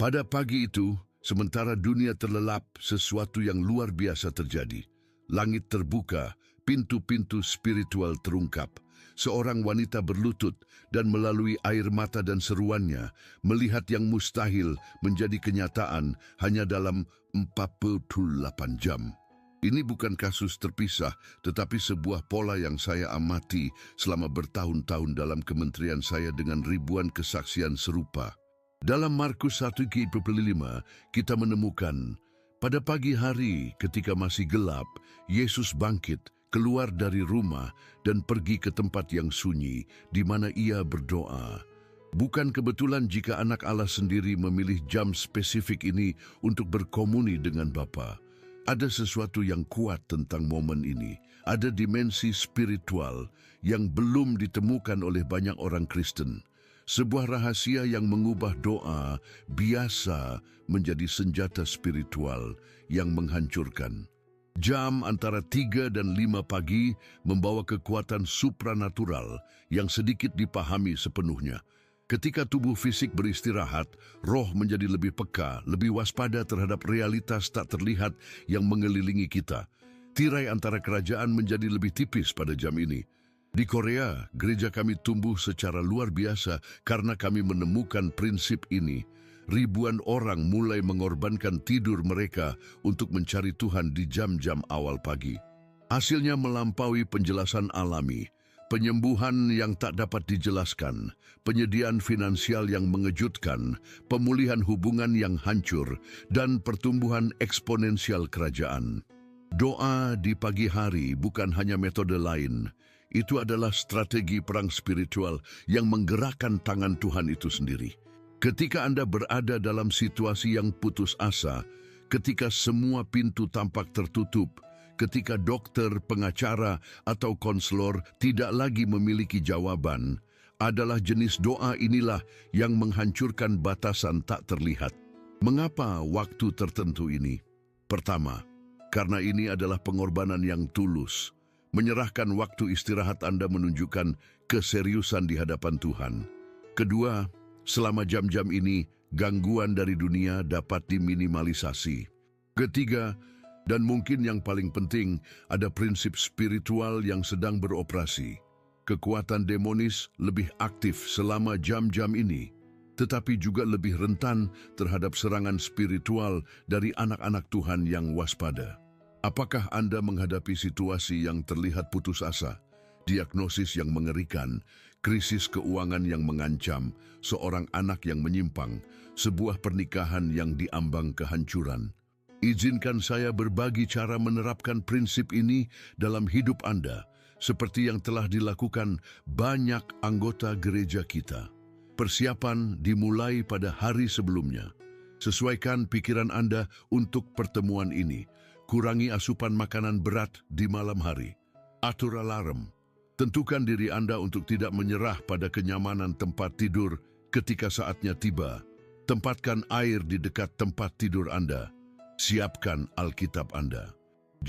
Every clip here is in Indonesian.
Pada pagi itu, sementara dunia terlelap, sesuatu yang luar biasa terjadi. Langit terbuka, pintu-pintu spiritual terungkap. Seorang wanita berlutut dan melalui air mata dan seruannya, melihat yang mustahil menjadi kenyataan hanya dalam 48 jam. Ini bukan kasus terpisah, tetapi sebuah pola yang saya amati selama bertahun-tahun dalam kementerian saya dengan ribuan kesaksian serupa. Dalam Markus 1:5, kita menemukan, pada pagi hari ketika masih gelap, Yesus bangkit, keluar dari rumah dan pergi ke tempat yang sunyi, di mana ia berdoa. Bukan kebetulan jika anak Allah sendiri memilih jam spesifik ini untuk berkomuni dengan Bapa. Ada sesuatu yang kuat tentang momen ini. Ada dimensi spiritual yang belum ditemukan oleh banyak orang Kristen. Sebuah rahasia yang mengubah doa biasa menjadi senjata spiritual yang menghancurkan. Jam antara 3 dan 5 pagi membawa kekuatan supranatural yang sedikit dipahami sepenuhnya. Ketika tubuh fisik beristirahat, roh menjadi lebih peka, lebih waspada terhadap realitas tak terlihat yang mengelilingi kita. Tirai antara kerajaan menjadi lebih tipis pada jam ini. Di Korea, gereja kami tumbuh secara luar biasa karena kami menemukan prinsip ini. Ribuan orang mulai mengorbankan tidur mereka untuk mencari Tuhan di jam-jam awal pagi. Hasilnya melampaui penjelasan alami, penyembuhan yang tak dapat dijelaskan, penyediaan finansial yang mengejutkan, pemulihan hubungan yang hancur, dan pertumbuhan eksponensial kerajaan. Doa di pagi hari bukan hanya metode lain, itu adalah strategi perang spiritual yang menggerakkan tangan Tuhan itu sendiri. Ketika Anda berada dalam situasi yang putus asa, ketika semua pintu tampak tertutup, ketika dokter, pengacara, atau konselor tidak lagi memiliki jawaban, adalah jenis doa inilah yang menghancurkan batasan tak terlihat. Mengapa waktu tertentu ini? Pertama, karena ini adalah pengorbanan yang tulus. Menyerahkan waktu istirahat Anda menunjukkan keseriusan di hadapan Tuhan. Kedua, selama jam-jam ini, gangguan dari dunia dapat diminimalisasi. Ketiga, dan mungkin yang paling penting, ada prinsip spiritual yang sedang beroperasi. Kekuatan demonis lebih aktif selama jam-jam ini, tetapi juga lebih rentan terhadap serangan spiritual dari anak-anak Tuhan yang waspada. Apakah Anda menghadapi situasi yang terlihat putus asa? Diagnosis yang mengerikan, krisis keuangan yang mengancam, seorang anak yang menyimpang, sebuah pernikahan yang diambang kehancuran. Izinkan saya berbagi cara menerapkan prinsip ini dalam hidup Anda, seperti yang telah dilakukan banyak anggota gereja kita. Persiapan dimulai pada hari sebelumnya. Sesuaikan pikiran Anda untuk pertemuan ini. Kurangi asupan makanan berat di malam hari. Atur alarm. Tentukan diri Anda untuk tidak menyerah pada kenyamanan tempat tidur ketika saatnya tiba. Tempatkan air di dekat tempat tidur Anda. Siapkan Alkitab Anda.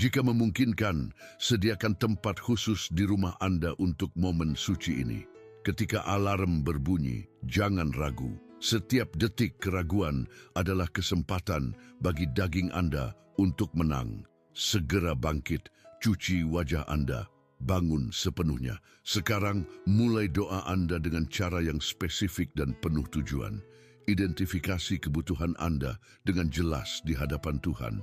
Jika memungkinkan, sediakan tempat khusus di rumah Anda untuk momen suci ini. Ketika alarm berbunyi, jangan ragu. Setiap detik keraguan adalah kesempatan bagi daging Anda untuk menang. Segera bangkit, cuci wajah Anda. Bangun sepenuhnya. Sekarang mulai doa Anda dengan cara yang spesifik dan penuh tujuan. Identifikasi kebutuhan Anda dengan jelas di hadapan Tuhan.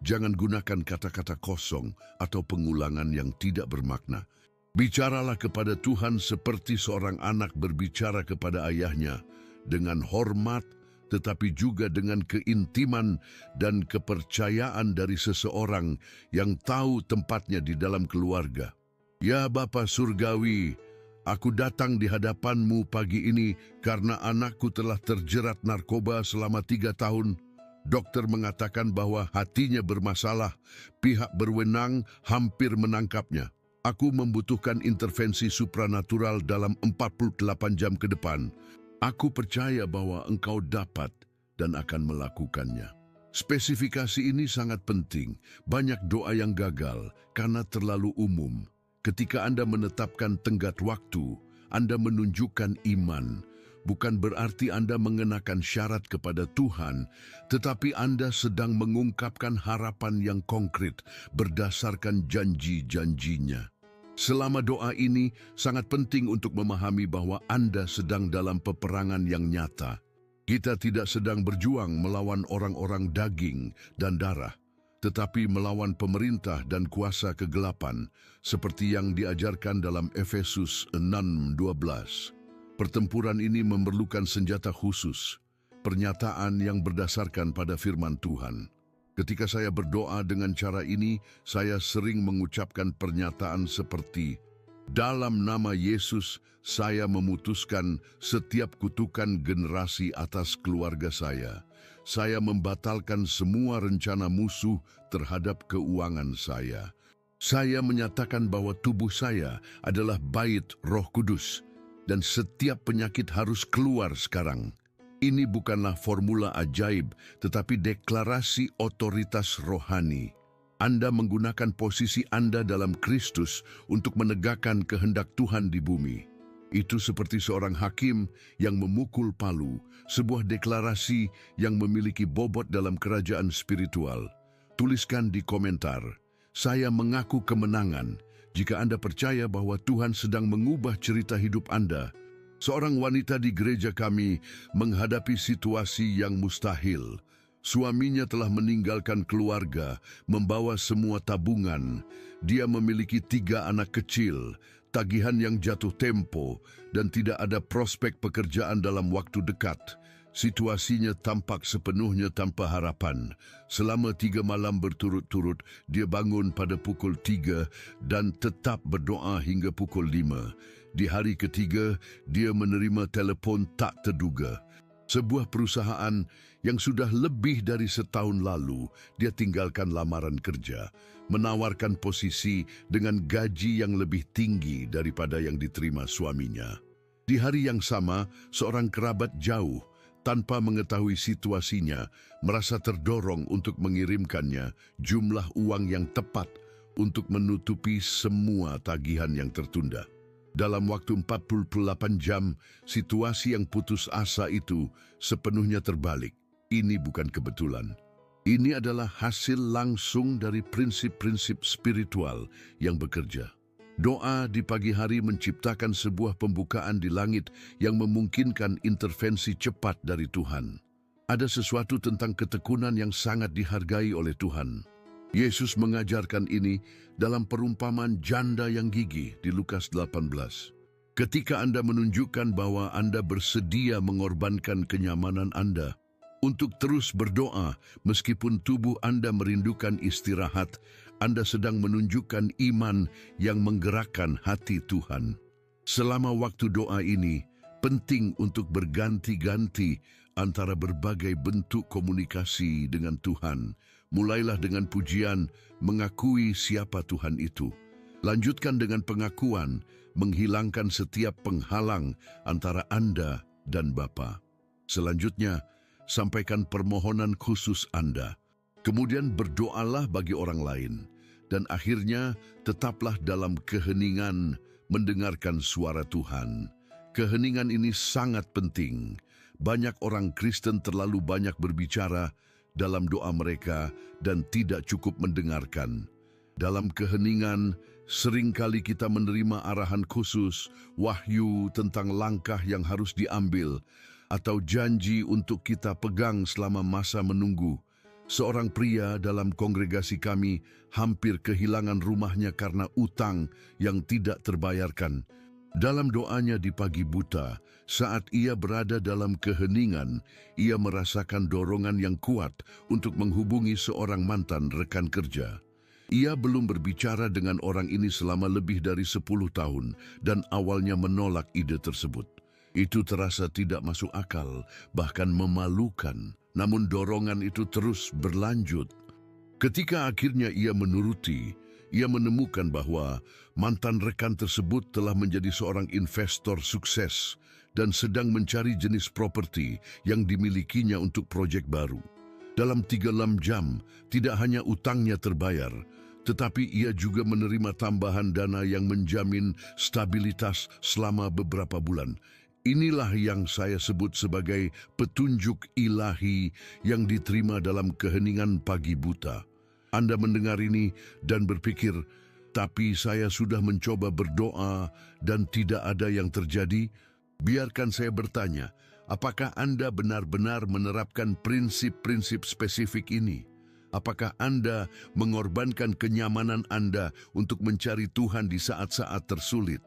Jangan gunakan kata-kata kosong atau pengulangan yang tidak bermakna. Bicaralah kepada Tuhan seperti seorang anak berbicara kepada ayahnya, dengan hormat tetapi juga dengan keintiman dan kepercayaan dari seseorang yang tahu tempatnya di dalam keluarga. Ya Bapa Surgawi, aku datang di hadapan-Mu pagi ini karena anakku telah terjerat narkoba selama 3 tahun. Dokter mengatakan bahwa hatinya bermasalah, pihak berwenang hampir menangkapnya. Aku membutuhkan intervensi supranatural dalam 48 jam ke depan. Aku percaya bahwa Engkau dapat dan akan melakukannya. Spesifikasi ini sangat penting. Banyak doa yang gagal karena terlalu umum. Ketika Anda menetapkan tenggat waktu, Anda menunjukkan iman, bukan berarti Anda mengenakan syarat kepada Tuhan, tetapi Anda sedang mengungkapkan harapan yang konkret berdasarkan janji-janjinya. Selama doa ini, sangat penting untuk memahami bahwa Anda sedang dalam peperangan yang nyata. Kita tidak sedang berjuang melawan orang-orang daging dan darah, tetapi melawan pemerintah dan kuasa kegelapan, seperti yang diajarkan dalam Efesus 6:12. Pertempuran ini memerlukan senjata khusus, pernyataan yang berdasarkan pada firman Tuhan. Ketika saya berdoa dengan cara ini, saya sering mengucapkan pernyataan seperti, "Dalam nama Yesus, saya memutuskan setiap kutukan generasi atas keluarga saya. Saya membatalkan semua rencana musuh terhadap keuangan saya. Saya menyatakan bahwa tubuh saya adalah bait Roh Kudus, dan setiap penyakit harus keluar sekarang." Ini bukanlah formula ajaib, tetapi deklarasi otoritas rohani. Anda menggunakan posisi Anda dalam Kristus untuk menegakkan kehendak Tuhan di bumi. Itu seperti seorang hakim yang memukul palu, sebuah deklarasi yang memiliki bobot dalam kerajaan spiritual. Tuliskan di komentar, "Saya mengaku kemenangan," jika Anda percaya bahwa Tuhan sedang mengubah cerita hidup Anda. Seorang wanita di gereja kami menghadapi situasi yang mustahil. Suaminya telah meninggalkan keluarga, membawa semua tabungan. Dia memiliki 3 anak kecil, tagihan yang jatuh tempo, dan tidak ada prospek pekerjaan dalam waktu dekat. Situasinya tampak sepenuhnya tanpa harapan. Selama 3 malam berturut-turut, dia bangun pada pukul 3 dan tetap berdoa hingga pukul 5. Di hari ketiga, dia menerima telepon tak terduga. Sebuah perusahaan yang sudah lebih dari setahun lalu, dia tinggalkan lamaran kerja, menawarkan posisi dengan gaji yang lebih tinggi daripada yang diterima suaminya. Di hari yang sama, seorang kerabat jauh, tanpa mengetahui situasinya, merasa terdorong untuk mengirimkannya jumlah uang yang tepat untuk menutupi semua tagihan yang tertunda. Dalam waktu 48 jam, situasi yang putus asa itu sepenuhnya terbalik. Ini bukan kebetulan. Ini adalah hasil langsung dari prinsip-prinsip spiritual yang bekerja. Doa di pagi hari menciptakan sebuah pembukaan di langit yang memungkinkan intervensi cepat dari Tuhan. Ada sesuatu tentang ketekunan yang sangat dihargai oleh Tuhan. Yesus mengajarkan ini dalam perumpamaan janda yang gigih di Lukas 18. Ketika Anda menunjukkan bahwa Anda bersedia mengorbankan kenyamanan Anda untuk terus berdoa meskipun tubuh Anda merindukan istirahat, Anda sedang menunjukkan iman yang menggerakkan hati Tuhan. Selama waktu doa ini, penting untuk berganti-ganti antara berbagai bentuk komunikasi dengan Tuhan. Mulailah dengan pujian, mengakui siapa Tuhan itu. Lanjutkan dengan pengakuan, menghilangkan setiap penghalang antara Anda dan Bapa. Selanjutnya, sampaikan permohonan khusus Anda. Kemudian berdoalah bagi orang lain. Dan akhirnya, tetaplah dalam keheningan mendengarkan suara Tuhan. Keheningan ini sangat penting. Banyak orang Kristen terlalu banyak berbicara dalam doa mereka dan tidak cukup mendengarkan. Dalam keheningan, seringkali kita menerima arahan khusus, wahyu tentang langkah yang harus diambil, atau janji untuk kita pegang selama masa menunggu. Seorang pria dalam kongregasi kami hampir kehilangan rumahnya karena utang yang tidak terbayarkan. Dalam doanya di pagi buta, saat ia berada dalam keheningan, ia merasakan dorongan yang kuat untuk menghubungi seorang mantan rekan kerja. Ia belum berbicara dengan orang ini selama lebih dari 10 tahun dan awalnya menolak ide tersebut. Itu terasa tidak masuk akal, bahkan memalukan. Namun dorongan itu terus berlanjut. Ketika akhirnya ia menuruti, ia menemukan bahwa mantan rekan tersebut telah menjadi seorang investor sukses dan sedang mencari jenis properti yang dimilikinya untuk proyek baru. Dalam 3 jam, tidak hanya utangnya terbayar, tetapi ia juga menerima tambahan dana yang menjamin stabilitas selama beberapa bulan. Inilah yang saya sebut sebagai petunjuk ilahi yang diterima dalam keheningan pagi buta. Anda mendengar ini dan berpikir, tapi saya sudah mencoba berdoa dan tidak ada yang terjadi. Biarkan saya bertanya, apakah Anda benar-benar menerapkan prinsip-prinsip spesifik ini? Apakah Anda mengorbankan kenyamanan Anda untuk mencari Tuhan di saat-saat tersulit?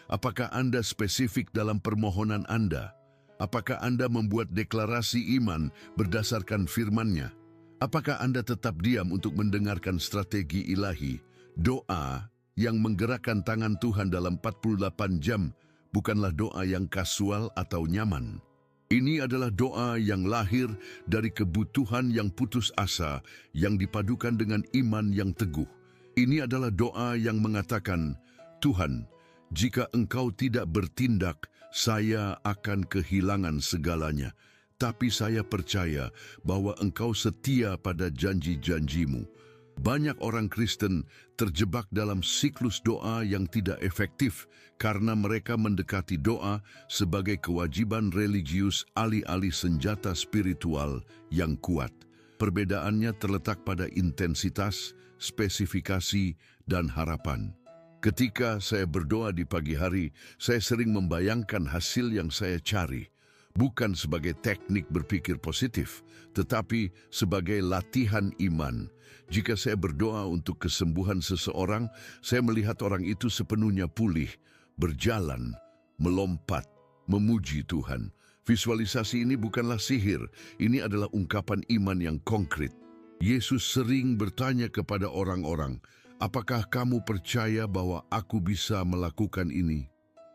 Apakah Anda spesifik dalam permohonan Anda? Apakah Anda membuat deklarasi iman berdasarkan firman-Nya? Apakah Anda tetap diam untuk mendengarkan strategi ilahi? Doa yang menggerakkan tangan Tuhan dalam 48 jam bukanlah doa yang kasual atau nyaman. Ini adalah doa yang lahir dari kebutuhan yang putus asa yang dipadukan dengan iman yang teguh. Ini adalah doa yang mengatakan, Tuhan, jika Engkau tidak bertindak, saya akan kehilangan segalanya. Tapi saya percaya bahwa Engkau setia pada janji-janjimu. Banyak orang Kristen terjebak dalam siklus doa yang tidak efektif karena mereka mendekati doa sebagai kewajiban religius alih-alih senjata spiritual yang kuat. Perbedaannya terletak pada intensitas, spesifikasi, dan harapan. Ketika saya berdoa di pagi hari, saya sering membayangkan hasil yang saya cari. Bukan sebagai teknik berpikir positif, tetapi sebagai latihan iman. Jika saya berdoa untuk kesembuhan seseorang, saya melihat orang itu sepenuhnya pulih, berjalan, melompat, memuji Tuhan. Visualisasi ini bukanlah sihir, ini adalah ungkapan iman yang konkret. Yesus sering bertanya kepada orang-orang, apakah kamu percaya bahwa aku bisa melakukan ini?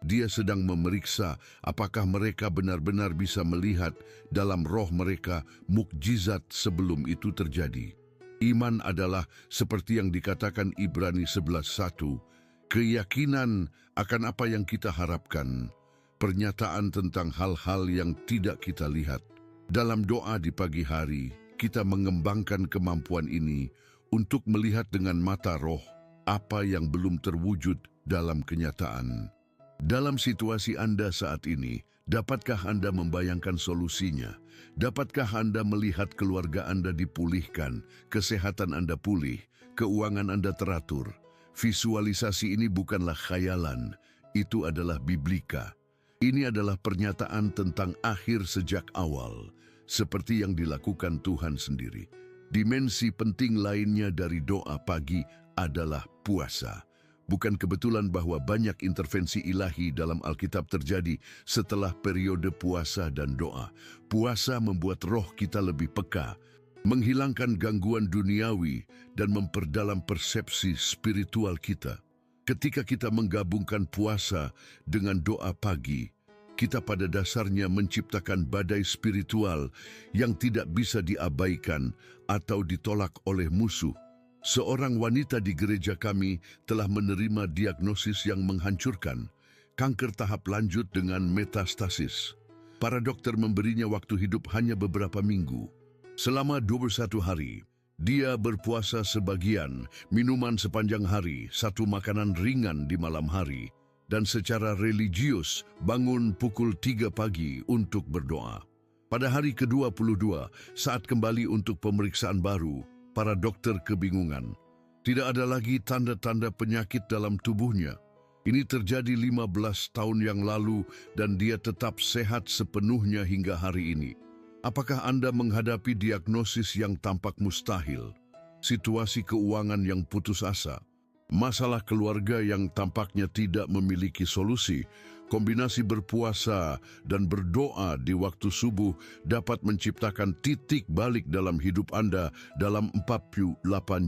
Dia sedang memeriksa apakah mereka benar-benar bisa melihat dalam roh mereka mukjizat sebelum itu terjadi. Iman adalah seperti yang dikatakan Ibrani 11:1, keyakinan akan apa yang kita harapkan, pernyataan tentang hal-hal yang tidak kita lihat. Dalam doa di pagi hari, kita mengembangkan kemampuan ini untuk melihat dengan mata roh apa yang belum terwujud dalam kenyataan. Dalam situasi Anda saat ini, dapatkah Anda membayangkan solusinya? Dapatkah Anda melihat keluarga Anda dipulihkan, kesehatan Anda pulih, keuangan Anda teratur? Visualisasi ini bukanlah khayalan, itu adalah biblika. Ini adalah pernyataan tentang akhir sejak awal, seperti yang dilakukan Tuhan sendiri. Dimensi penting lainnya dari doa pagi adalah puasa. Bukan kebetulan bahwa banyak intervensi ilahi dalam Alkitab terjadi setelah periode puasa dan doa. Puasa membuat roh kita lebih peka, menghilangkan gangguan duniawi, dan memperdalam persepsi spiritual kita. Ketika kita menggabungkan puasa dengan doa pagi, kita pada dasarnya menciptakan badai spiritual yang tidak bisa diabaikan atau ditolak oleh musuh. Seorang wanita di gereja kami telah menerima diagnosis yang menghancurkan, kanker tahap lanjut dengan metastasis. Para dokter memberinya waktu hidup hanya beberapa minggu. Selama 21 hari, dia berpuasa sebagian, minuman sepanjang hari, satu makanan ringan di malam hari, dan secara religius bangun pukul 3 pagi untuk berdoa. Pada hari ke-22, saat kembali untuk pemeriksaan baru, para dokter kebingungan. Tidak ada lagi tanda-tanda penyakit dalam tubuhnya. Ini terjadi 15 tahun yang lalu dan dia tetap sehat sepenuhnya hingga hari ini. Apakah Anda menghadapi diagnosis yang tampak mustahil? Situasi keuangan yang putus asa? Masalah keluarga yang tampaknya tidak memiliki solusi? Kombinasi berpuasa dan berdoa di waktu subuh dapat menciptakan titik balik dalam hidup Anda dalam 48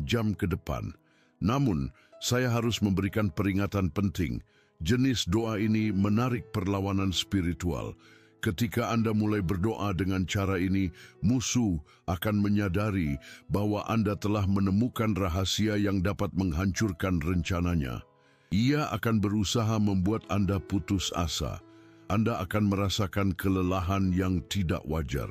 jam ke depan. Namun, saya harus memberikan peringatan penting. Jenis doa ini menarik perlawanan spiritual. Ketika Anda mulai berdoa dengan cara ini, musuh akan menyadari bahwa Anda telah menemukan rahasia yang dapat menghancurkan rencananya. Ia akan berusaha membuat Anda putus asa. Anda akan merasakan kelelahan yang tidak wajar.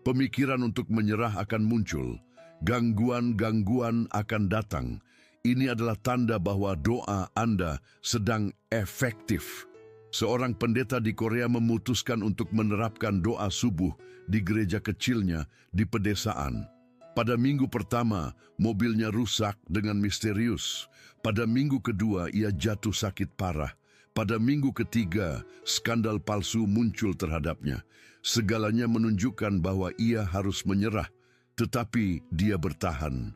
Pemikiran untuk menyerah akan muncul. Gangguan-gangguan akan datang. Ini adalah tanda bahwa doa Anda sedang efektif. Seorang pendeta di Korea memutuskan untuk menerapkan doa subuh di gereja kecilnya di pedesaan. Pada minggu pertama, mobilnya rusak dengan misterius. Pada minggu kedua, ia jatuh sakit parah. Pada minggu ketiga, skandal palsu muncul terhadapnya. Segalanya menunjukkan bahwa ia harus menyerah, tetapi dia bertahan.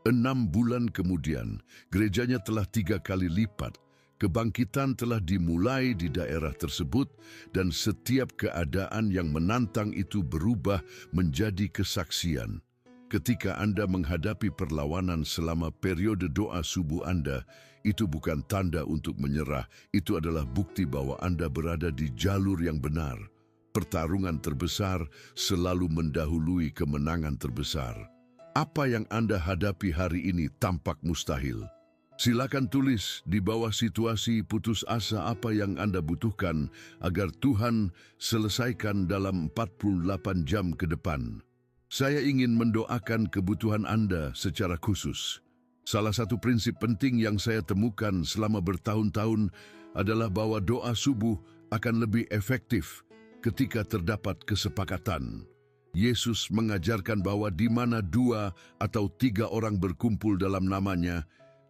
6 bulan kemudian, gerejanya telah 3 kali lipat. Kebangkitan telah dimulai di daerah tersebut dan setiap keadaan yang menantang itu berubah menjadi kesaksian. Ketika Anda menghadapi perlawanan selama periode doa subuh Anda, itu bukan tanda untuk menyerah, itu adalah bukti bahwa Anda berada di jalur yang benar. Pertarungan terbesar selalu mendahului kemenangan terbesar. Apa yang Anda hadapi hari ini tampak mustahil. Silakan tulis di bawah situasi putus asa apa yang Anda butuhkan agar Tuhan selesaikan dalam 48 jam ke depan. Saya ingin mendoakan kebutuhan Anda secara khusus. Salah satu prinsip penting yang saya temukan selama bertahun-tahun adalah bahwa doa subuh akan lebih efektif ketika terdapat kesepakatan. Yesus mengajarkan bahwa di mana 2 atau 3 orang berkumpul dalam nama-Nya,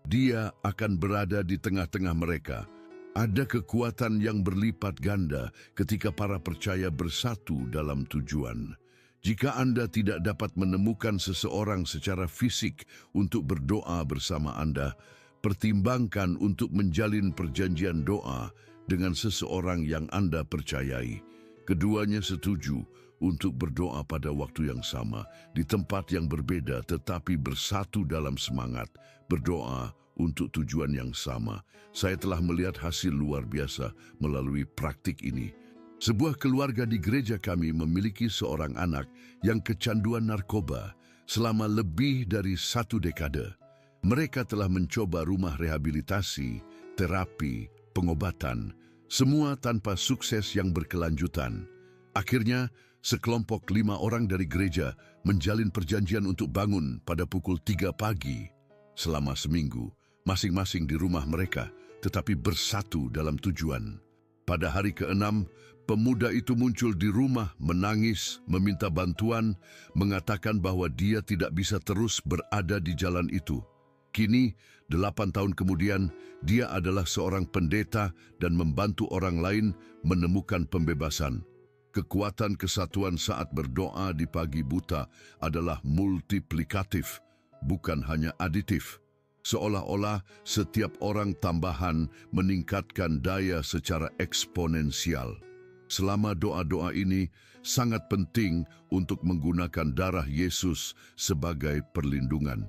Dia akan berada di tengah-tengah mereka. Ada kekuatan yang berlipat ganda ketika para percaya bersatu dalam tujuan. Jika Anda tidak dapat menemukan seseorang secara fisik untuk berdoa bersama Anda, pertimbangkan untuk menjalin perjanjian doa dengan seseorang yang Anda percayai. Keduanya setuju untuk berdoa pada waktu yang sama, di tempat yang berbeda tetapi bersatu dalam semangat, berdoa untuk tujuan yang sama. Saya telah melihat hasil luar biasa melalui praktik ini. Sebuah keluarga di gereja kami memiliki seorang anak yang kecanduan narkoba selama lebih dari 1 dekade. Mereka telah mencoba rumah rehabilitasi, terapi, pengobatan, semua tanpa sukses yang berkelanjutan. Akhirnya, sekelompok 5 orang dari gereja menjalin perjanjian untuk bangun pada pukul 3 pagi selama seminggu, masing-masing di rumah mereka, tetapi bersatu dalam tujuan. Pada hari ke-6, pemuda itu muncul di rumah, menangis, meminta bantuan, mengatakan bahwa dia tidak bisa terus berada di jalan itu. Kini, 8 tahun kemudian, dia adalah seorang pendeta dan membantu orang lain menemukan pembebasan. Kekuatan kesatuan saat berdoa di pagi buta adalah multiplikatif, bukan hanya aditif. Seolah-olah setiap orang tambahan meningkatkan daya secara eksponensial. Selama doa-doa ini, sangat penting untuk menggunakan darah Yesus sebagai perlindungan.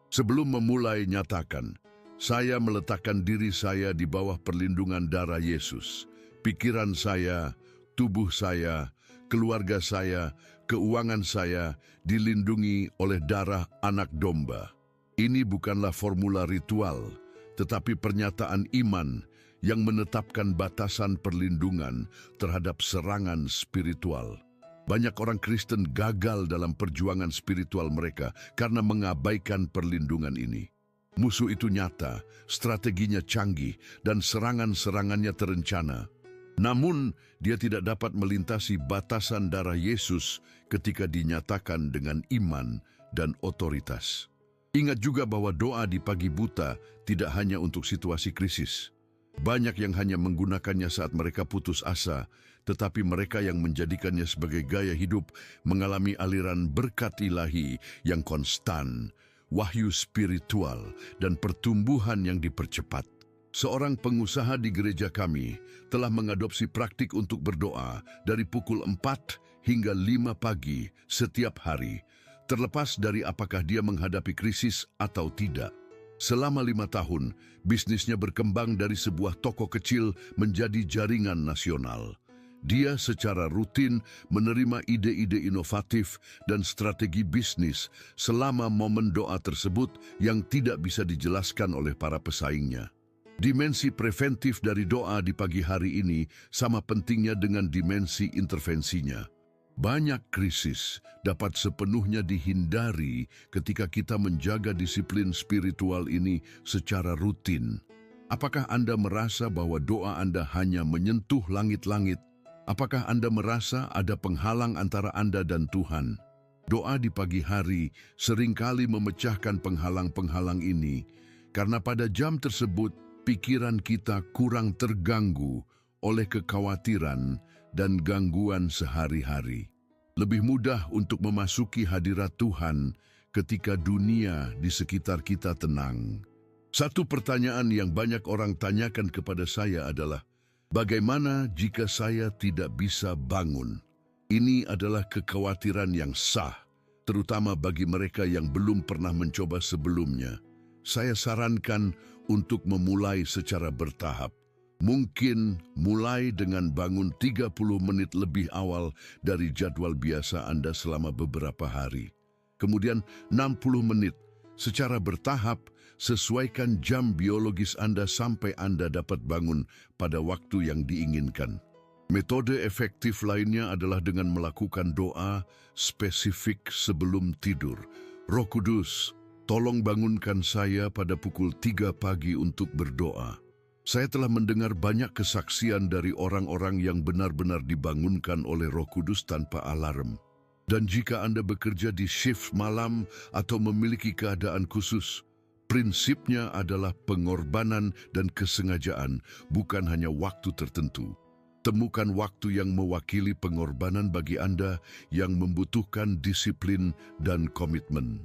Sebelum memulai, nyatakan, saya meletakkan diri saya di bawah perlindungan darah Yesus. Pikiran saya, tubuh saya, keluarga saya, keuangan saya dilindungi oleh darah anak domba. Ini bukanlah formula ritual, tetapi pernyataan iman yang menetapkan batasan perlindungan terhadap serangan spiritual. Banyak orang Kristen gagal dalam perjuangan spiritual mereka karena mengabaikan perlindungan ini. Musuh itu nyata, strateginya canggih, dan serangan-serangannya terencana. Namun, dia tidak dapat melintasi batasan darah Yesus ketika dinyatakan dengan iman dan otoritas. Ingat juga bahwa doa di pagi buta tidak hanya untuk situasi krisis. Banyak yang hanya menggunakannya saat mereka putus asa, tetapi mereka yang menjadikannya sebagai gaya hidup mengalami aliran berkat ilahi yang konstan, wahyu spiritual, dan pertumbuhan yang dipercepat. Seorang pengusaha di gereja kami telah mengadopsi praktik untuk berdoa dari pukul 4 hingga 5 pagi setiap hari, terlepas dari apakah dia menghadapi krisis atau tidak. Selama 5 tahun, bisnisnya berkembang dari sebuah toko kecil menjadi jaringan nasional. Dia secara rutin menerima ide-ide inovatif dan strategi bisnis selama momen doa tersebut yang tidak bisa dijelaskan oleh para pesaingnya. Dimensi preventif dari doa di pagi hari ini sama pentingnya dengan dimensi intervensinya. Banyak krisis dapat sepenuhnya dihindari ketika kita menjaga disiplin spiritual ini secara rutin. Apakah Anda merasa bahwa doa Anda hanya menyentuh langit-langit? Apakah Anda merasa ada penghalang antara Anda dan Tuhan? Doa di pagi hari seringkali memecahkan penghalang-penghalang ini, karena pada jam tersebut pikiran kita kurang terganggu oleh kekhawatiran dan gangguan sehari-hari. Lebih mudah untuk memasuki hadirat Tuhan ketika dunia di sekitar kita tenang. Satu pertanyaan yang banyak orang tanyakan kepada saya adalah, bagaimana jika saya tidak bisa bangun? Ini adalah kekhawatiran yang sah, terutama bagi mereka yang belum pernah mencoba sebelumnya. Saya sarankan untuk memulai secara bertahap. Mungkin mulai dengan bangun 30 menit lebih awal dari jadwal biasa Anda selama beberapa hari. Kemudian 60 menit. Secara bertahap, sesuaikan jam biologis Anda sampai Anda dapat bangun pada waktu yang diinginkan. Metode efektif lainnya adalah dengan melakukan doa spesifik sebelum tidur. Roh Kudus, tolong bangunkan saya pada pukul 3 pagi untuk berdoa. Saya telah mendengar banyak kesaksian dari orang-orang yang benar-benar dibangunkan oleh Roh Kudus tanpa alarm. Dan jika Anda bekerja di shift malam atau memiliki keadaan khusus, prinsipnya adalah pengorbanan dan kesengajaan, bukan hanya waktu tertentu. Temukan waktu yang mewakili pengorbanan bagi Anda yang membutuhkan disiplin dan komitmen.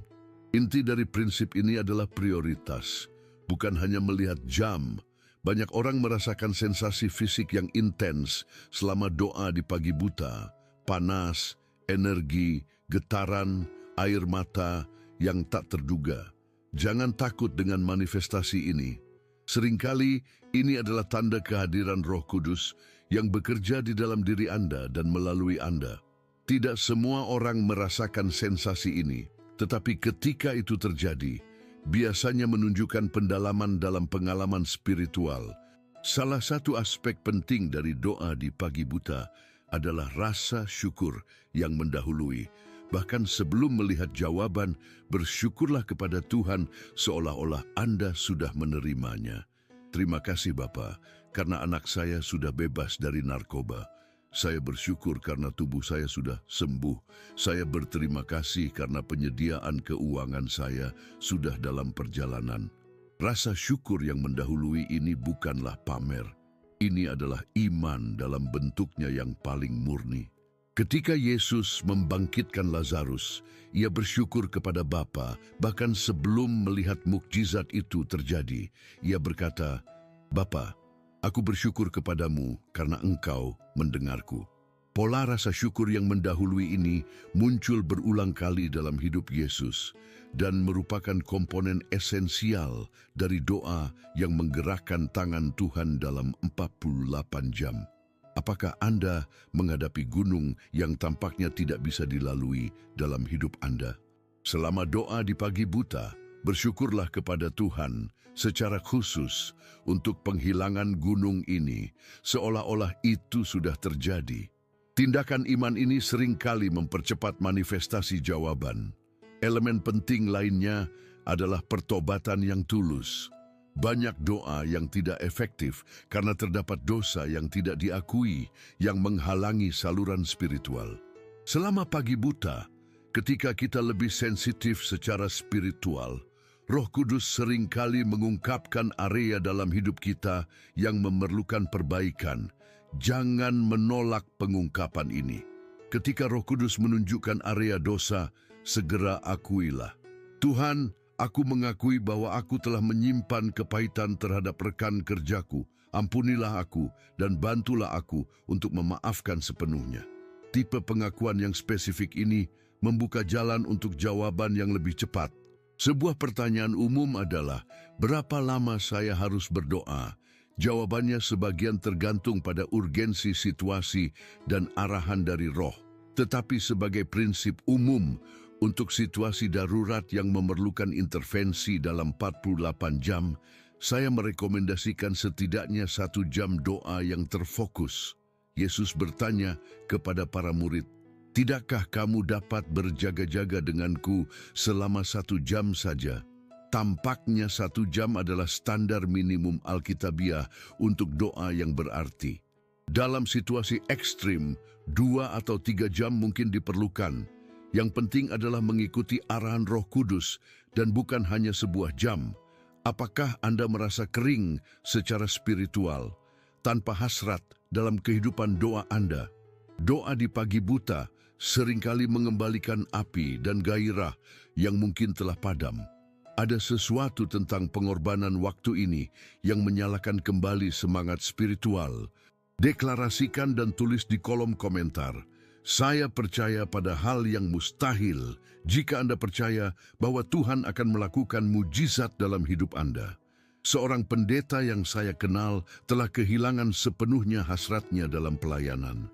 Inti dari prinsip ini adalah prioritas, bukan hanya melihat jam. Banyak orang merasakan sensasi fisik yang intens selama doa di pagi buta, panas, energi, getaran, air mata yang tak terduga. Jangan takut dengan manifestasi ini. Seringkali ini adalah tanda kehadiran Roh Kudus yang bekerja di dalam diri Anda dan melalui Anda. Tidak semua orang merasakan sensasi ini, tetapi ketika itu terjadi, biasanya menunjukkan pendalaman dalam pengalaman spiritual. Salah satu aspek penting dari doa di pagi buta adalah rasa syukur yang mendahului. Bahkan sebelum melihat jawaban, bersyukurlah kepada Tuhan seolah-olah Anda sudah menerimanya. Terima kasih Bapa, karena anak saya sudah bebas dari narkoba. Saya bersyukur karena tubuh saya sudah sembuh. Saya berterima kasih karena penyediaan keuangan saya sudah dalam perjalanan. Rasa syukur yang mendahului ini bukanlah pamer. Ini adalah iman dalam bentuknya yang paling murni. Ketika Yesus membangkitkan Lazarus, ia bersyukur kepada Bapa, bahkan sebelum melihat mukjizat itu terjadi. Ia berkata, Bapa, aku bersyukur kepadamu karena Engkau mendengarku. Pola rasa syukur yang mendahului ini muncul berulang kali dalam hidup Yesus dan merupakan komponen esensial dari doa yang menggerakkan tangan Tuhan dalam 48 jam. Apakah Anda menghadapi gunung yang tampaknya tidak bisa dilalui dalam hidup Anda? Selama doa di pagi buta, bersyukurlah kepada Tuhan secara khusus untuk penghilangan gunung ini, seolah-olah itu sudah terjadi. Tindakan iman ini seringkali mempercepat manifestasi jawaban. Elemen penting lainnya adalah pertobatan yang tulus. Banyak doa yang tidak efektif karena terdapat dosa yang tidak diakui, yang menghalangi saluran spiritual. Selama pagi buta, ketika kita lebih sensitif secara spiritual, Roh Kudus seringkali mengungkapkan area dalam hidup kita yang memerlukan perbaikan. Jangan menolak pengungkapan ini. Ketika Roh Kudus menunjukkan area dosa, segera akuilah. Tuhan, aku mengakui bahwa aku telah menyimpan kepahitan terhadap rekan kerjaku. Ampunilah aku dan bantulah aku untuk memaafkan sepenuhnya. Tipe pengakuan yang spesifik ini membuka jalan untuk jawaban yang lebih cepat. Sebuah pertanyaan umum adalah, berapa lama saya harus berdoa? Jawabannya sebagian tergantung pada urgensi situasi dan arahan dari Roh. Tetapi sebagai prinsip umum, untuk situasi darurat yang memerlukan intervensi dalam 48 jam, saya merekomendasikan setidaknya 1 jam doa yang terfokus. Yesus bertanya kepada para murid, "Tidakkah kamu dapat berjaga-jaga denganku selama 1 jam saja?" Tampaknya 1 jam adalah standar minimum Alkitabiah untuk doa yang berarti. Dalam situasi ekstrim, 2 atau 3 jam mungkin diperlukan. Yang penting adalah mengikuti arahan Roh Kudus dan bukan hanya sebuah jam. Apakah Anda merasa kering secara spiritual, tanpa hasrat dalam kehidupan doa Anda? Doa di pagi buta seringkali mengembalikan api dan gairah yang mungkin telah padam. Ada sesuatu tentang pengorbanan waktu ini yang menyalakan kembali semangat spiritual. Deklarasikan dan tulis di kolom komentar, "Saya percaya pada hal yang mustahil." Jika Anda percaya bahwa Tuhan akan melakukan mujizat dalam hidup Anda. Seorang pendeta yang saya kenal telah kehilangan sepenuhnya hasratnya dalam pelayanan.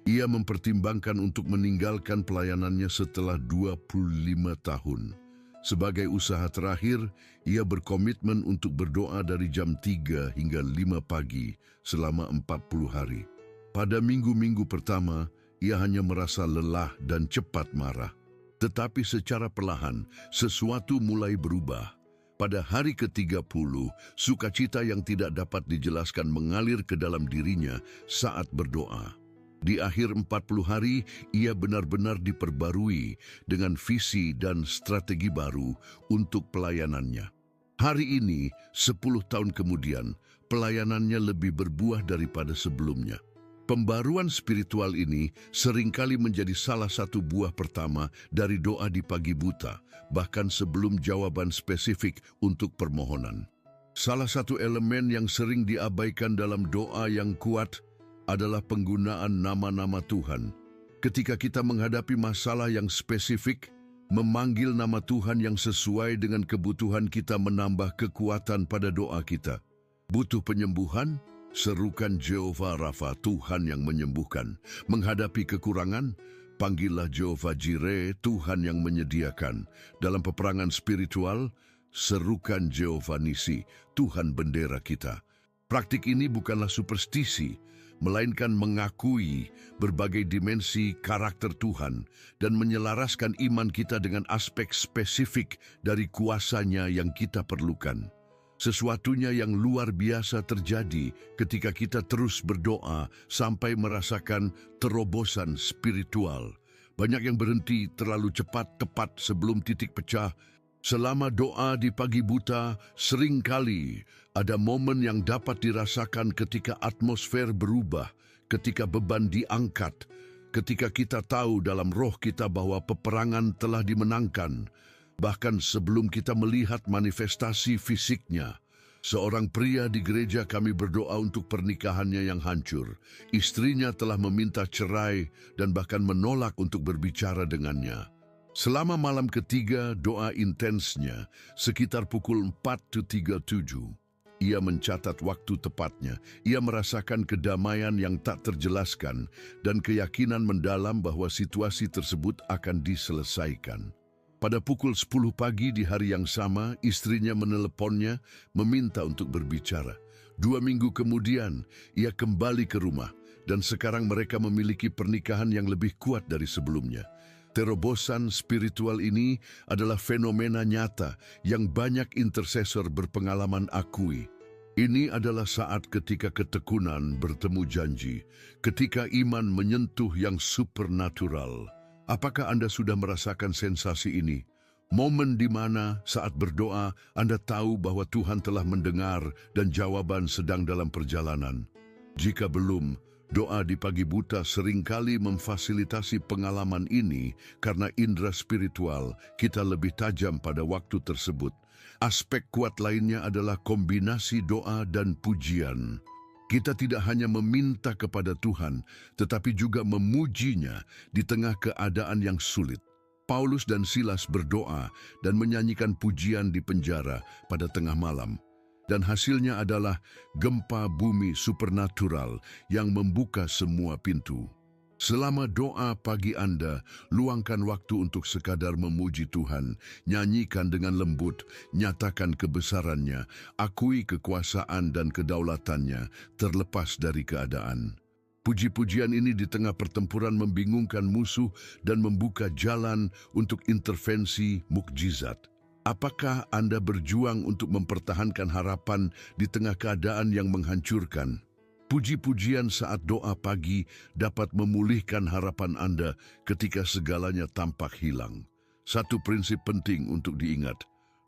Ia mempertimbangkan untuk meninggalkan pelayanannya setelah 25 tahun. Sebagai usaha terakhir, ia berkomitmen untuk berdoa dari jam 3 hingga 5 pagi selama 40 hari. Pada minggu-minggu pertama, ia hanya merasa lelah dan cepat marah. Tetapi secara perlahan, sesuatu mulai berubah. Pada hari ke-30, sukacita yang tidak dapat dijelaskan mengalir ke dalam dirinya saat berdoa. Di akhir 40 hari, ia benar-benar diperbarui dengan visi dan strategi baru untuk pelayanannya. Hari ini, 10 tahun kemudian, pelayanannya lebih berbuah daripada sebelumnya. Pembaruan spiritual ini seringkali menjadi salah satu buah pertama dari doa di pagi buta, bahkan sebelum jawaban spesifik untuk permohonan. Salah satu elemen yang sering diabaikan dalam doa yang kuat adalah penggunaan nama-nama Tuhan. Ketika kita menghadapi masalah yang spesifik, memanggil nama Tuhan yang sesuai dengan kebutuhan kita menambah kekuatan pada doa kita. Butuh penyembuhan? Serukan Jehovah Rafa, Tuhan yang menyembuhkan. Menghadapi kekurangan? Panggillah Jehovah Jireh, Tuhan yang menyediakan. Dalam peperangan spiritual? Serukan Jehovah Nisi, Tuhan bendera kita. Praktik ini bukanlah superstisi, melainkan mengakui berbagai dimensi karakter Tuhan dan menyelaraskan iman kita dengan aspek spesifik dari kuasanya yang kita perlukan. Sesuatunya yang luar biasa terjadi ketika kita terus berdoa sampai merasakan terobosan spiritual. Banyak yang berhenti terlalu cepat tepat sebelum titik pecah. Selama doa di pagi buta, seringkali ada momen yang dapat dirasakan ketika atmosfer berubah, ketika beban diangkat, ketika kita tahu dalam roh kita bahwa peperangan telah dimenangkan, bahkan sebelum kita melihat manifestasi fisiknya. Seorang pria di gereja kami berdoa untuk pernikahannya yang hancur. Istrinya telah meminta cerai dan bahkan menolak untuk berbicara dengannya. Selama malam ketiga doa intensnya, sekitar pukul 4:37, ia mencatat waktu tepatnya. Ia merasakan kedamaian yang tak terjelaskan dan keyakinan mendalam bahwa situasi tersebut akan diselesaikan. Pada pukul 10 pagi di hari yang sama, istrinya meneleponnya, meminta untuk berbicara. 2 minggu kemudian, ia kembali ke rumah dan sekarang mereka memiliki pernikahan yang lebih kuat dari sebelumnya. Terobosan spiritual ini adalah fenomena nyata yang banyak intercessor berpengalaman akui. Ini adalah saat ketika ketekunan bertemu janji, ketika iman menyentuh yang supernatural. Apakah Anda sudah merasakan sensasi ini? Momen di mana saat berdoa Anda tahu bahwa Tuhan telah mendengar dan jawaban sedang dalam perjalanan. Jika belum, doa di pagi buta seringkali memfasilitasi pengalaman ini karena indera spiritual kita lebih tajam pada waktu tersebut. Aspek kuat lainnya adalah kombinasi doa dan pujian. Kita tidak hanya meminta kepada Tuhan, tetapi juga memujinya di tengah keadaan yang sulit. Paulus dan Silas berdoa dan menyanyikan pujian di penjara pada tengah malam. Dan hasilnya adalah gempa bumi supernatural yang membuka semua pintu. Selama doa pagi Anda, luangkan waktu untuk sekadar memuji Tuhan, nyanyikan dengan lembut, nyatakan kebesarannya, akui kekuasaan dan kedaulatannya, terlepas dari keadaan. Puji-pujian ini di tengah pertempuran membingungkan musuh dan membuka jalan untuk intervensi mukjizat. Apakah Anda berjuang untuk mempertahankan harapan di tengah keadaan yang menghancurkan? Puji-pujian saat doa pagi dapat memulihkan harapan Anda ketika segalanya tampak hilang. Satu prinsip penting untuk diingat,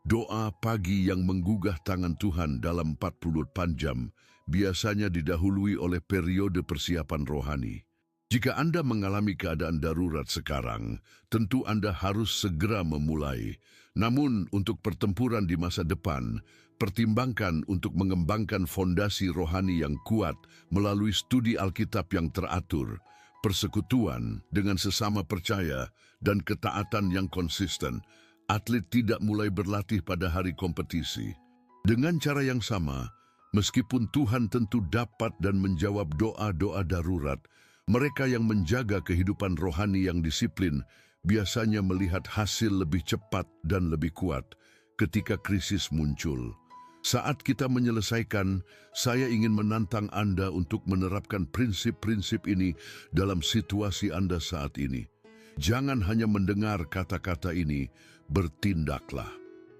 doa pagi yang menggugah tangan Tuhan dalam 48 jam biasanya didahului oleh periode persiapan rohani. Jika Anda mengalami keadaan darurat sekarang, tentu Anda harus segera memulai. Namun, untuk pertempuran di masa depan, pertimbangkan untuk mengembangkan fondasi rohani yang kuat melalui studi Alkitab yang teratur, persekutuan dengan sesama percaya, dan ketaatan yang konsisten. Atlet tidak mulai berlatih pada hari kompetisi. Dengan cara yang sama, meskipun Tuhan tentu dapat dan menjawab doa-doa darurat, mereka yang menjaga kehidupan rohani yang disiplin biasanya melihat hasil lebih cepat dan lebih kuat ketika krisis muncul. Saat kita menyelesaikan, saya ingin menantang Anda untuk menerapkan prinsip-prinsip ini dalam situasi Anda saat ini. Jangan hanya mendengar kata-kata ini, bertindaklah.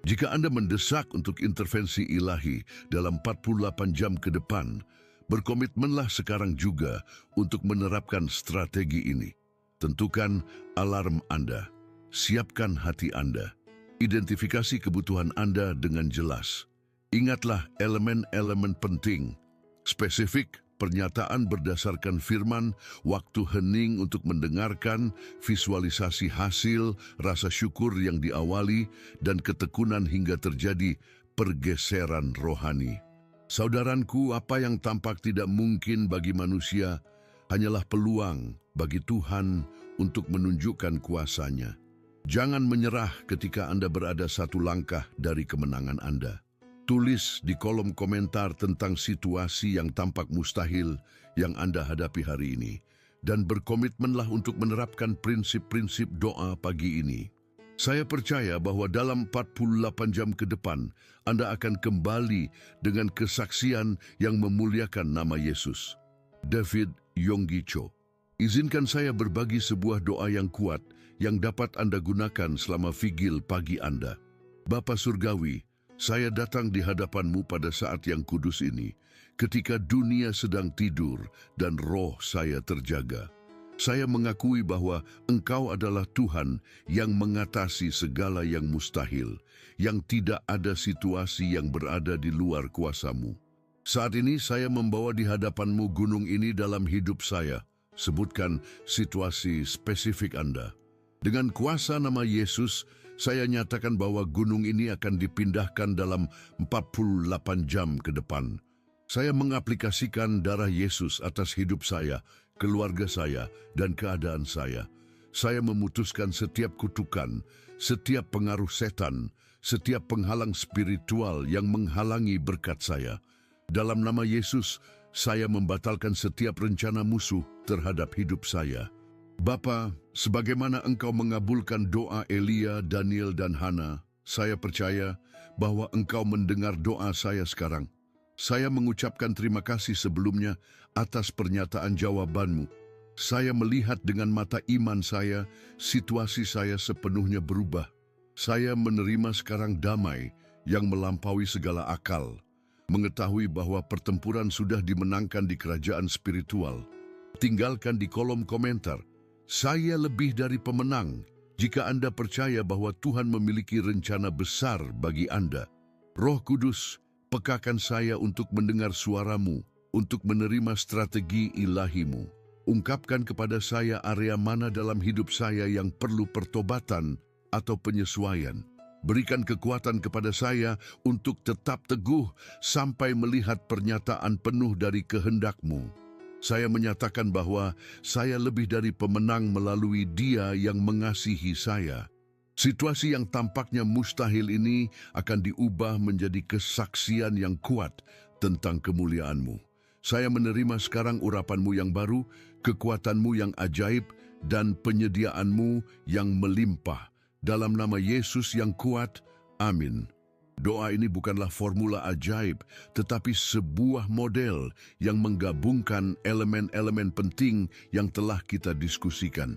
Jika Anda mendesak untuk intervensi ilahi dalam 48 jam ke depan, berkomitmenlah sekarang juga untuk menerapkan strategi ini. Tentukan alarm Anda, siapkan hati Anda, identifikasi kebutuhan Anda dengan jelas. Ingatlah elemen-elemen penting, spesifik, pernyataan berdasarkan firman, waktu hening untuk mendengarkan, visualisasi hasil, rasa syukur yang diawali, dan ketekunan hingga terjadi pergeseran rohani. Saudaraku, apa yang tampak tidak mungkin bagi manusia hanyalah peluang bagi Tuhan untuk menunjukkan kuasa-Nya. Jangan menyerah ketika Anda berada satu langkah dari kemenangan Anda. Tulis di kolom komentar tentang situasi yang tampak mustahil yang Anda hadapi hari ini, dan berkomitmenlah untuk menerapkan prinsip-prinsip doa pagi ini. Saya percaya bahwa dalam 48 jam ke depan, Anda akan kembali dengan kesaksian yang memuliakan nama Yesus. David Yonggi Cho. Izinkan saya berbagi sebuah doa yang kuat yang dapat Anda gunakan selama vigil pagi Anda. Bapa Surgawi, saya datang di hadapan-Mu pada saat yang kudus ini, ketika dunia sedang tidur dan roh saya terjaga. Saya mengakui bahwa Engkau adalah Tuhan yang mengatasi segala yang mustahil, yang tidak ada situasi yang berada di luar kuasa-Mu. Saat ini saya membawa di hadapan-Mu gunung ini dalam hidup saya. Sebutkan situasi spesifik Anda. Dengan kuasa nama Yesus, saya nyatakan bahwa gunung ini akan dipindahkan dalam 48 jam ke depan. Saya mengaplikasikan darah Yesus atas hidup saya, keluarga saya, dan keadaan saya. Saya memutuskan setiap kutukan, setiap pengaruh setan, setiap penghalang spiritual yang menghalangi berkat saya. Dalam nama Yesus, saya membatalkan setiap rencana musuh terhadap hidup saya. Bapa, sebagaimana Engkau mengabulkan doa Elia, Daniel, dan Hana, saya percaya bahwa Engkau mendengar doa saya sekarang. Saya mengucapkan terima kasih sebelumnya atas pernyataan jawaban-Mu. Saya melihat dengan mata iman saya, situasi saya sepenuhnya berubah. Saya menerima sekarang damai yang melampaui segala akal, mengetahui bahwa pertempuran sudah dimenangkan di kerajaan spiritual. Tinggalkan di kolom komentar, saya lebih dari pemenang, jika Anda percaya bahwa Tuhan memiliki rencana besar bagi Anda. Roh Kudus, pekakan saya untuk mendengar suara-Mu, untuk menerima strategi ilahi-Mu. Ungkapkan kepada saya area mana dalam hidup saya yang perlu pertobatan atau penyesuaian. Berikan kekuatan kepada saya untuk tetap teguh sampai melihat pernyataan penuh dari kehendak-Mu. Saya menyatakan bahwa saya lebih dari pemenang melalui Dia yang mengasihi saya. Situasi yang tampaknya mustahil ini akan diubah menjadi kesaksian yang kuat tentang kemuliaan-Mu. Saya menerima sekarang urapan-Mu yang baru, kekuatan-Mu yang ajaib, dan penyediaan-Mu yang melimpah. Dalam nama Yesus yang kuat, amin. Doa ini bukanlah formula ajaib, tetapi sebuah model yang menggabungkan elemen-elemen penting yang telah kita diskusikan.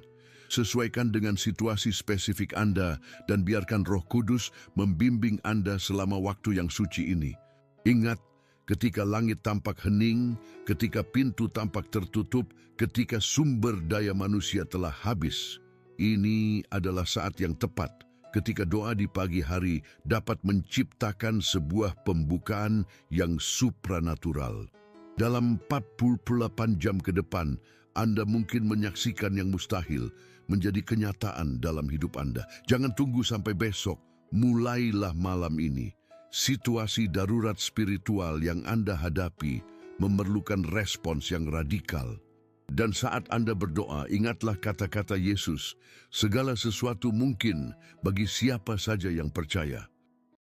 Sesuaikan dengan situasi spesifik Anda dan biarkan Roh Kudus membimbing Anda selama waktu yang suci ini. Ingat, ketika langit tampak hening, ketika pintu tampak tertutup, ketika sumber daya manusia telah habis, ini adalah saat yang tepat ketika doa di pagi hari dapat menciptakan sebuah pembukaan yang supranatural. Dalam 48 jam ke depan, Anda mungkin menyaksikan yang mustahil menjadi kenyataan dalam hidup Anda. Jangan tunggu sampai besok, mulailah malam ini. Situasi darurat spiritual yang Anda hadapi memerlukan respons yang radikal. Dan saat Anda berdoa, ingatlah kata-kata Yesus, segala sesuatu mungkin bagi siapa saja yang percaya.